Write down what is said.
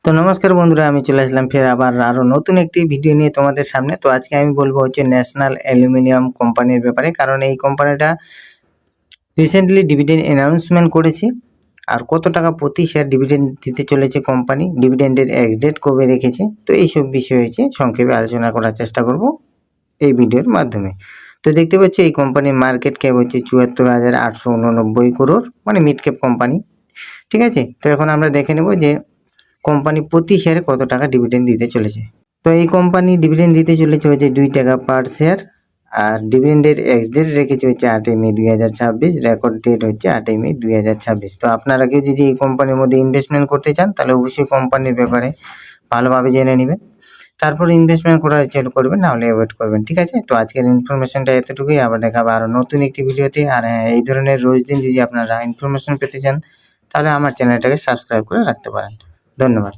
তো নমস্কার বন্ধুরা, আমি চলে আসলাম ফের আবার আরও নতুন একটি ভিডিও নিয়ে তোমাদের সামনে। তো আজকে আমি বলবো হচ্ছে ন্যাশনাল অ্যালুমিনিয়াম কোম্পানির ব্যাপারে, কারণ এই কোম্পানিটা রিসেন্টলি ডিভিডেন্ড অ্যানাউন্সমেন্ট করেছে। আর কত টাকা প্রতি শেয়ার ডিভিডেন্ড দিতে চলেছে কোম্পানি, ডিভিডেন্ডের এক্সডেট কবে রেখেছে, তো এইসব বিষয় হচ্ছে সংক্ষেপে আলোচনা করার চেষ্টা করব এই ভিডিওর মাধ্যমে। তো দেখতে পাচ্ছি এই কোম্পানির মার্কেট ক্যাপ হচ্ছে ৭৪,৮৮৯ করোড়, মানে মিড ক্যাপ কোম্পানি। ঠিক আছে, তো এখন আমরা দেখে নেব যে কোম্পানি প্রতি শেয়ারে কত টাকা ডিভিডেন্ড দিতে চলেছে। তো এই কোম্পানি ডিভিডেন্ড দিতে চলেছে হচ্ছে 2 টাকা পার শেয়ার। আর ডিভিডেন্ডের এক্সডেট রেখেছে হচ্ছে 8ই মে 2026, রেকর্ড ডেট হচ্ছে 8ই মে 2026। তো আপনারা কেউ যদি এই কোম্পানির মধ্যে ইনভেস্টমেন্ট করতে চান তাহলে অবশ্যই কোম্পানির ব্যাপারে ভালোভাবে জেনে নেবেন, তারপর ইনভেস্টমেন্ট করার চেষ্টা করবেন, নাহলে অ্যাভয়েড করবেন। ঠিক আছে, তো আজকের ইনফরমেশনটা এতটুকুই। আবার দেখাবো আরও নতুন একটি ভিডিওতে। আর হ্যাঁ, এই ধরনের রোজ দিন যদি আপনারা ইনফরমেশন পেতে চান তাহলে আমার চ্যানেলটাকে সাবস্ক্রাইব করে রাখতে পারেন। ধন্যবাদ।